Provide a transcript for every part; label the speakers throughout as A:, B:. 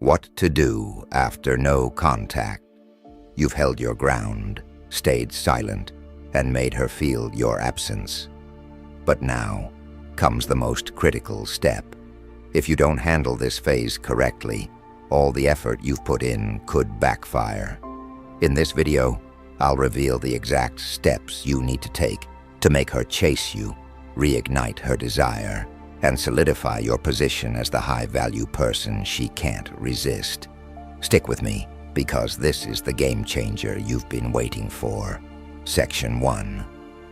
A: What to do after no contact. You've held your ground, stayed silent, and made her feel your absence. But now comes the most critical step. If you don't handle this phase correctly, all the effort you've put in could backfire. In this video, I'll reveal the exact steps you need to take to make her chase you, reignite her desire, and solidify your position as the high-value person she can't resist. Stick with me, because this is the game changer you've been waiting for. Section 1.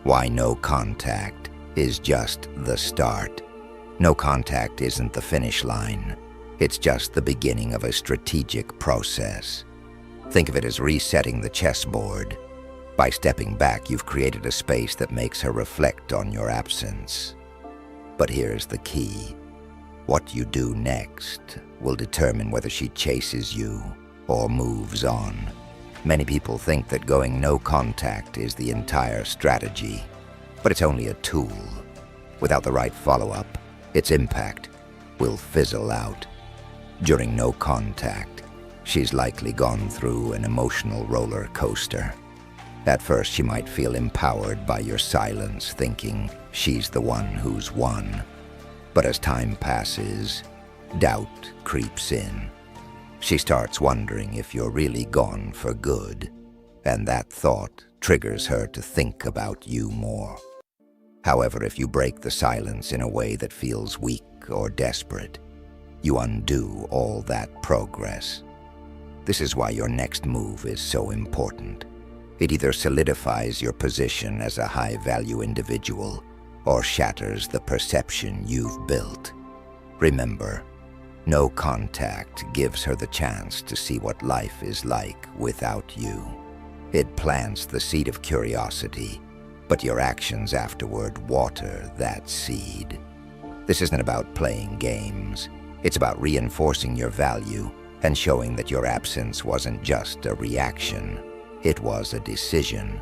A: Why no contact is just the start. No contact isn't the finish line. It's just the beginning of a strategic process. Think of it as resetting the chessboard. By stepping back, you've created a space that makes her reflect on your absence. But here's the key. What you do next will determine whether she chases you or moves on. Many people think that going no contact is the entire strategy, but it's only a tool. Without the right follow-up, its impact will fizzle out. During no contact, she's likely gone through an emotional roller coaster. At first, she might feel empowered by your silence, thinking she's the one who's won. But as time passes, doubt creeps in. She starts wondering if you're really gone for good, and that thought triggers her to think about you more. However, if you break the silence in a way that feels weak or desperate, you undo all that progress. This is why your next move is so important. It either solidifies your position as a high-value individual or shatters the perception you've built. Remember, no contact gives her the chance to see what life is like without you. It plants the seed of curiosity, but your actions afterward water that seed. This isn't about playing games. It's about reinforcing your value and showing that your absence wasn't just a reaction. It was a decision.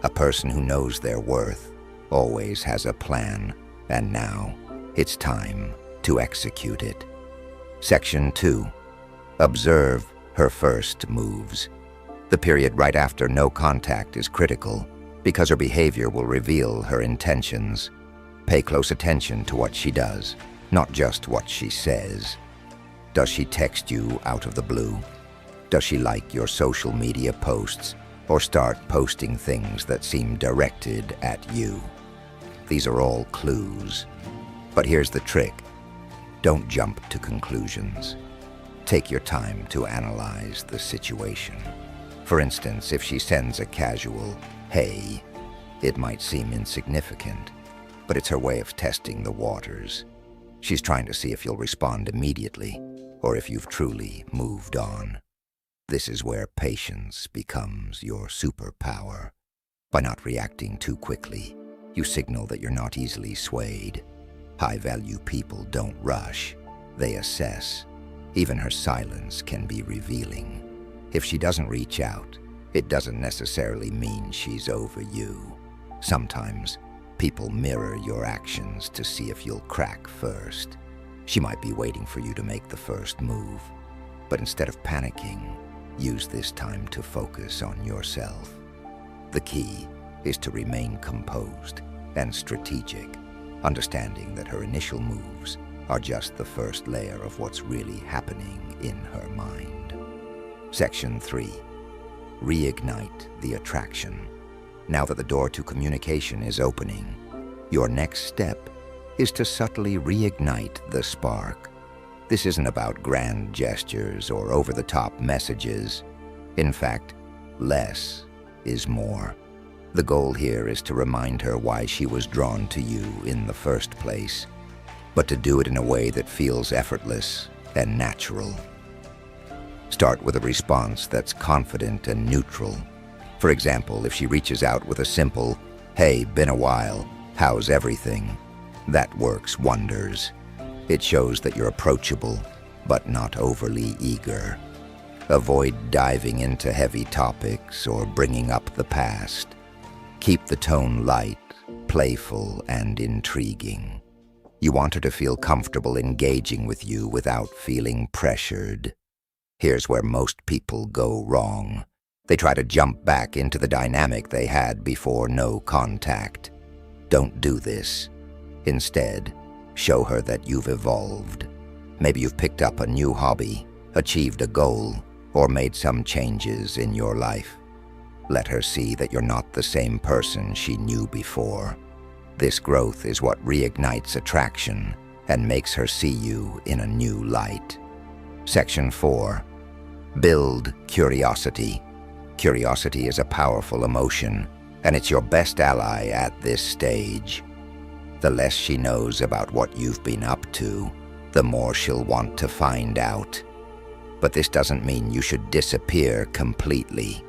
A: A person who knows their worth always has a plan, and now it's time to execute it. Section 2. Observe her first moves. The period right after no contact is critical because her behavior will reveal her intentions. Pay close attention to what she does, not just what she says. Does she text you out of the blue? Does she like your social media posts or start posting things that seem directed at you? These are all clues. But here's the trick. Don't jump to conclusions. Take your time to analyze the situation. For instance, if she sends a casual, "Hey," it might seem insignificant, but it's her way of testing the waters. She's trying to see if you'll respond immediately or if you've truly moved on. This is where patience becomes your superpower. By not reacting too quickly, you signal that you're not easily swayed. High-value people don't rush, they assess. Even her silence can be revealing. If she doesn't reach out, it doesn't necessarily mean she's over you. Sometimes, people mirror your actions to see if you'll crack first. She might be waiting for you to make the first move, but instead of panicking, use this time to focus on yourself. The key is to remain composed and strategic, understanding that her initial moves are just the first layer of what's really happening in her mind. Section 3. Reignite the attraction. Now that the door to communication is opening, your next step is to subtly reignite the spark. This isn't about grand gestures or over-the-top messages. In fact, less is more. The goal here is to remind her why she was drawn to you in the first place, but to do it in a way that feels effortless and natural. Start with a response that's confident and neutral. For example, if she reaches out with a simple, "Hey, been a while, how's everything?" That works wonders. It shows that you're approachable, but not overly eager. Avoid diving into heavy topics or bringing up the past. Keep the tone light, playful, and intriguing. You want her to feel comfortable engaging with you without feeling pressured. Here's where most people go wrong. They try to jump back into the dynamic they had before no contact. Don't do this. Instead, show her that you've evolved. Maybe you've picked up a new hobby, achieved a goal, or made some changes in your life. Let her see that you're not the same person she knew before. This growth is what reignites attraction and makes her see you in a new light. Section 4. Build curiosity. Curiosity is a powerful emotion, and it's your best ally at this stage. The less she knows about what you've been up to, the more she'll want to find out. But this doesn't mean you should disappear completely.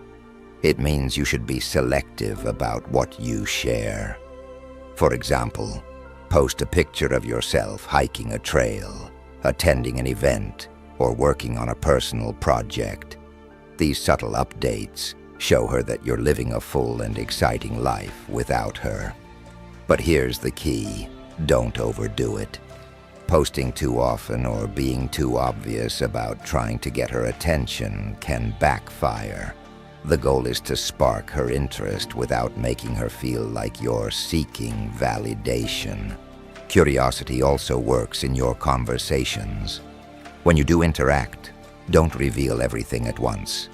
A: It means you should be selective about what you share. For example, post a picture of yourself hiking a trail, attending an event, or working on a personal project. These subtle updates show her that you're living a full and exciting life without her. But here's the key: don't overdo it. Posting too often or being too obvious about trying to get her attention can backfire. The goal is to spark her interest without making her feel like you're seeking validation. Curiosity also works in your conversations. When you do interact, don't reveal everything at once.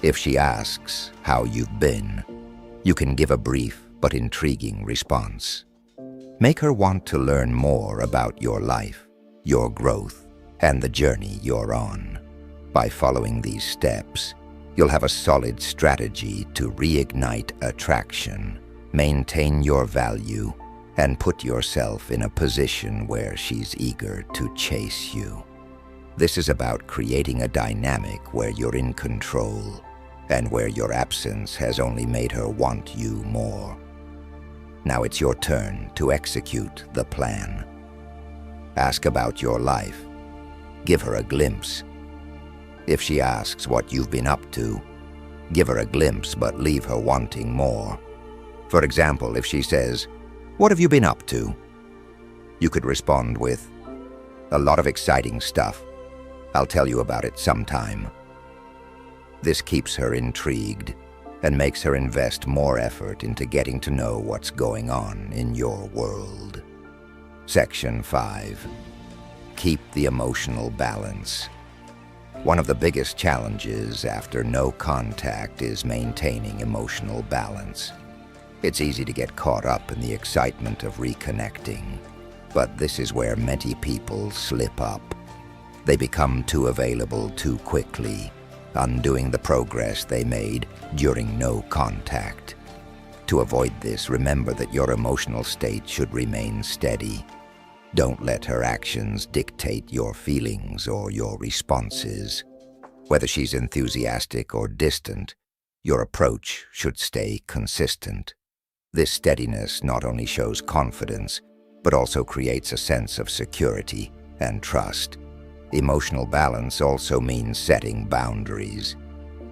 A: If she asks how you've been, you can give a brief but intriguing response. Make her want to learn more about your life, your growth, and the journey you're on. By following these steps, you'll have a solid strategy to reignite attraction, maintain your value, and put yourself in a position where she's eager to chase you. This is about creating a dynamic where you're in control and where your absence has only made her want you more. Now it's your turn to execute the plan. Ask about your life. Give her a glimpse. If she asks what you've been up to, give her a glimpse but leave her wanting more. For example, if she says, "What have you been up to?" you could respond with, "A lot of exciting stuff. I'll tell you about it sometime." This keeps her intrigued and makes her invest more effort into getting to know what's going on in your world. Section 5. Keep the emotional balance. One of the biggest challenges after no contact is maintaining emotional balance. It's easy to get caught up in the excitement of reconnecting, but this is where many people slip up. They become too available too quickly, undoing the progress they made during no contact. To avoid this, remember that your emotional state should remain steady. Don't let her actions dictate your feelings or your responses. Whether she's enthusiastic or distant, your approach should stay consistent. This steadiness not only shows confidence, but also creates a sense of security and trust. Emotional balance also means setting boundaries.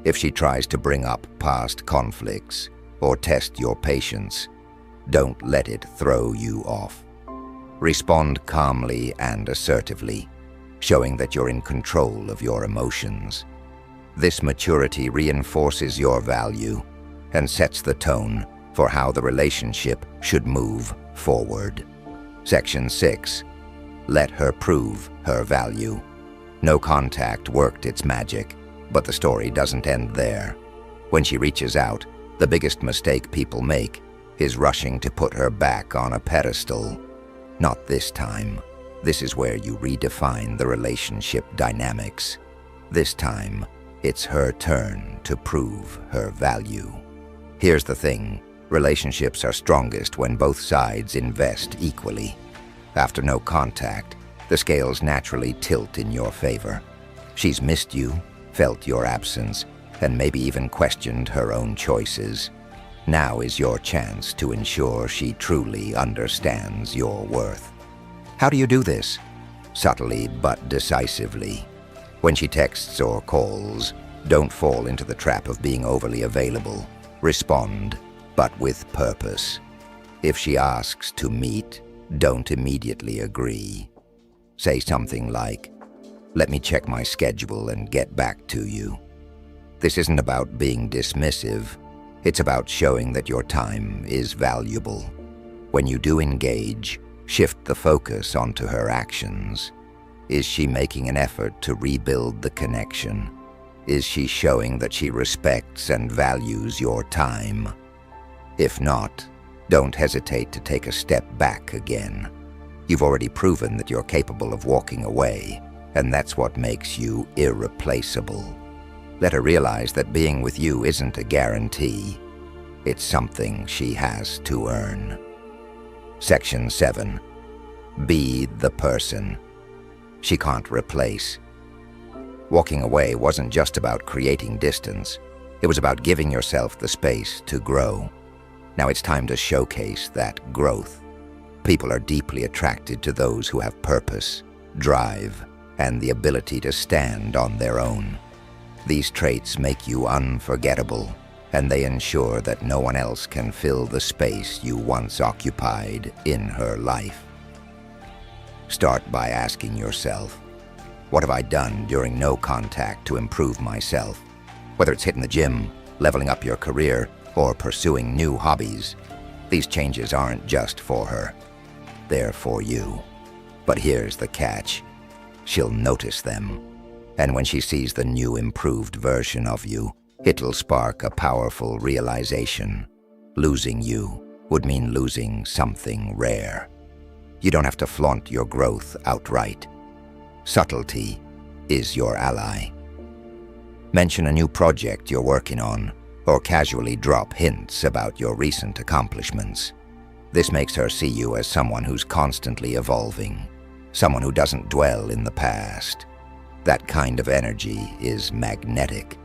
A: If she tries to bring up past conflicts or test your patience, don't let it throw you off. Respond calmly and assertively, showing that you're in control of your emotions. This maturity reinforces your value and sets the tone for how the relationship should move forward. Section 6. Let her prove her value. No contact worked its magic, but the story doesn't end there. When she reaches out, the biggest mistake people make is rushing to put her back on a pedestal. Not this time. This is where you redefine the relationship dynamics. This time, it's her turn to prove her value. Here's the thing: relationships are strongest when both sides invest equally. After no contact, the scales naturally tilt in your favor. She's missed you, felt your absence, and maybe even questioned her own choices. Now is your chance to ensure she truly understands your worth. How do you do this? Subtly but decisively. When she texts or calls, don't fall into the trap of being overly available. Respond, but with purpose. If she asks to meet, don't immediately agree. Say something like, Let me check my schedule and get back to you. This isn't about being dismissive. It's about showing that your time is valuable. When you do engage, shift the focus onto her actions. Is she making an effort to rebuild the connection? Is she showing that she respects and values your time? If not, don't hesitate to take a step back again. You've already proven that you're capable of walking away, and that's what makes you irreplaceable. Let her realize that being with you isn't a guarantee. It's something she has to earn. Section 7. Be the person she can't replace. Walking away wasn't just about creating distance. It was about giving yourself the space to grow. Now it's time to showcase that growth. People are deeply attracted to those who have purpose, drive, and the ability to stand on their own. These traits make you unforgettable, and they ensure that no one else can fill the space you once occupied in her life. Start by asking yourself, what have I done during no contact to improve myself? Whether it's hitting the gym, leveling up your career, or pursuing new hobbies, these changes aren't just for her. They're for you. But here's the catch. She'll notice them. And when she sees the new improved version of you, it'll spark a powerful realization. Losing you would mean losing something rare. You don't have to flaunt your growth outright. Subtlety is your ally. Mention a new project you're working on, or casually drop hints about your recent accomplishments. This makes her see you as someone who's constantly evolving, someone who doesn't dwell in the past. That kind of energy is magnetic.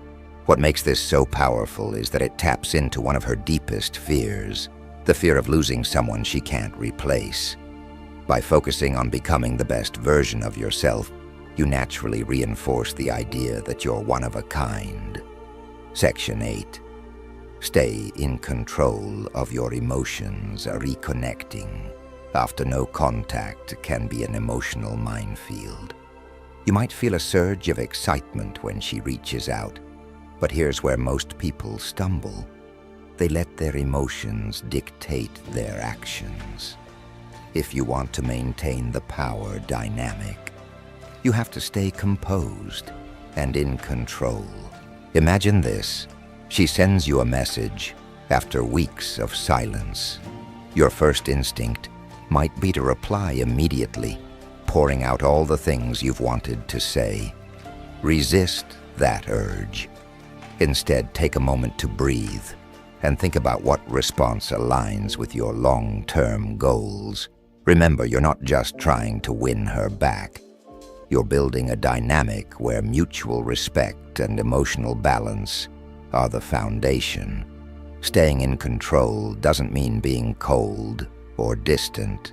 A: What makes this so powerful is that it taps into one of her deepest fears, the fear of losing someone she can't replace. By focusing on becoming the best version of yourself, you naturally reinforce the idea that you're one of a kind. Section 8. Stay in control of your emotions. Reconnecting after no contact can be an emotional minefield. You might feel a surge of excitement when she reaches out, but here's where most people stumble. They let their emotions dictate their actions. If you want to maintain the power dynamic, you have to stay composed and in control. Imagine this. She sends you a message after weeks of silence. Your first instinct might be to reply immediately, pouring out all the things you've wanted to say. Resist that urge. Instead, take a moment to breathe and think about what response aligns with your long-term goals. Remember, you're not just trying to win her back. You're building a dynamic where mutual respect and emotional balance are the foundation. Staying in control doesn't mean being cold or distant.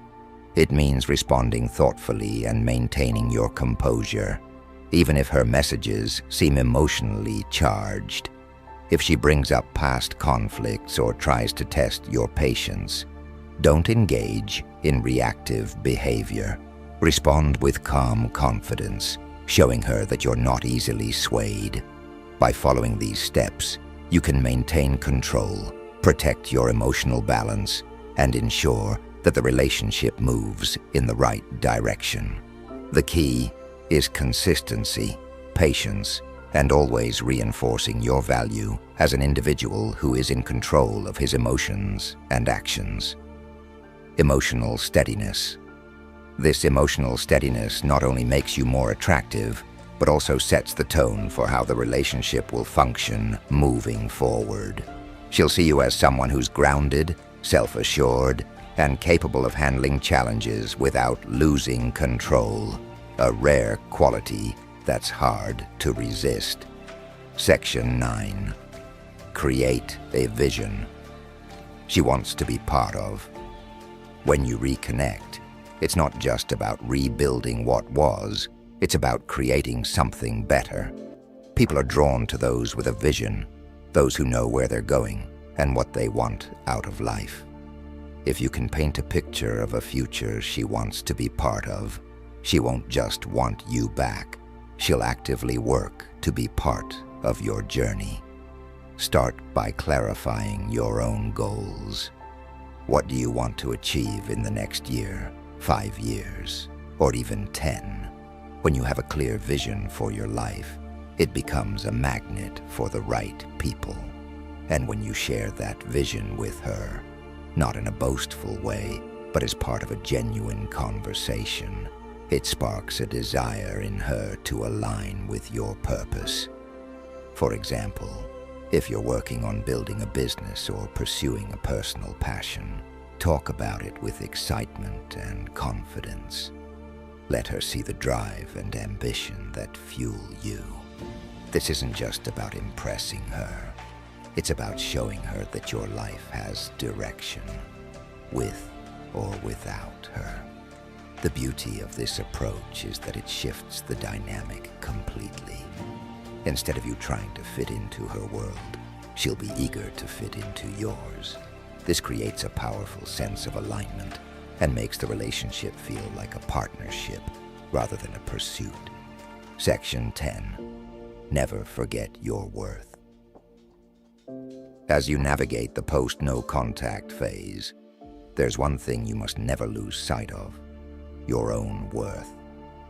A: It means responding thoughtfully and maintaining your composure, even if her messages seem emotionally charged. If she brings up past conflicts or tries to test your patience, don't engage in reactive behavior. Respond with calm confidence, showing her that you're not easily swayed. By following these steps, you can maintain control, protect your emotional balance, and ensure that the relationship moves in the right direction. The key is consistency, patience, and always reinforcing your value as an individual who is in control of his emotions and actions. Emotional steadiness. This emotional steadiness not only makes you more attractive, but also sets the tone for how the relationship will function moving forward. She'll see you as someone who's grounded, self-assured, and capable of handling challenges without losing control, a rare quality that's hard to resist. Section 9. Create a vision she wants to be part of. When you reconnect, it's not just about rebuilding what was, it's about creating something better. People are drawn to those with a vision, those who know where they're going and what they want out of life. If you can paint a picture of a future she wants to be part of, she won't just want you back. She'll actively work to be part of your journey. Start by clarifying your own goals. What do you want to achieve in the next year, 5 years, or even 10? When you have a clear vision for your life, it becomes a magnet for the right people. And when you share that vision with her, not in a boastful way, but as part of a genuine conversation, it sparks a desire in her to align with your purpose. For example, if you're working on building a business or pursuing a personal passion, talk about it with excitement and confidence. Let her see the drive and ambition that fuel you. This isn't just about impressing her. It's about showing her that your life has direction, with or without her. The beauty of this approach is that it shifts the dynamic completely. Instead of you trying to fit into her world, she'll be eager to fit into yours. This creates a powerful sense of alignment and makes the relationship feel like a partnership rather than a pursuit. Section 10. Never forget your worth. As you navigate the post-no contact phase, there's one thing you must never lose sight of: your own worth.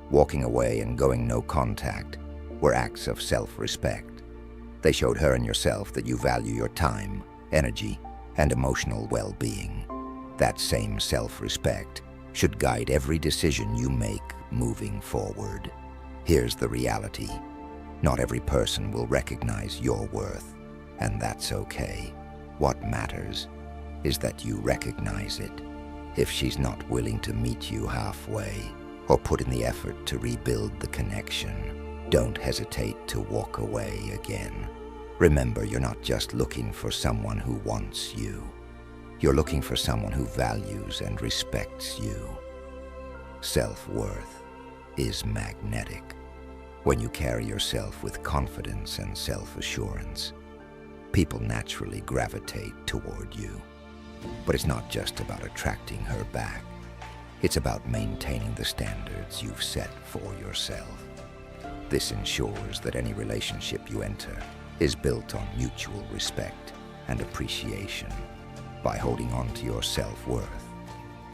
A: Walking away and going no contact were acts of self-respect. They showed her and yourself that you value your time, energy, and emotional well-being. That same self-respect should guide every decision you make moving forward. Here's the reality: not every person will recognize your worth, and that's okay. What matters is that you recognize it. If she's not willing to meet you halfway or put in the effort to rebuild the connection, don't hesitate to walk away again. Remember, you're not just looking for someone who wants you. You're looking for someone who values and respects you. Self-worth is magnetic. When you carry yourself with confidence and self-assurance, people naturally gravitate toward you. But it's not just about attracting her back. It's about maintaining the standards you've set for yourself. This ensures that any relationship you enter is built on mutual respect and appreciation. By holding on to your self-worth,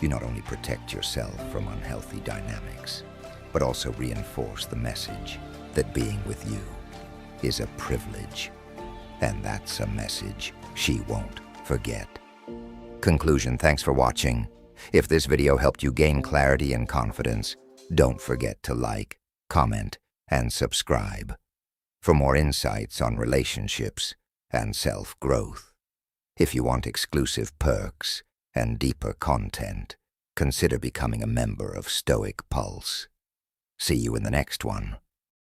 A: you not only protect yourself from unhealthy dynamics, but also reinforce the message that being with you is a privilege. And that's a message she won't forget. Conclusion: thanks for watching. If this video helped you gain clarity and confidence, don't forget to like, comment, and subscribe for more insights on relationships and self-growth. If you want exclusive perks and deeper content, consider becoming a member of Stoic Pulse. See you in the next one.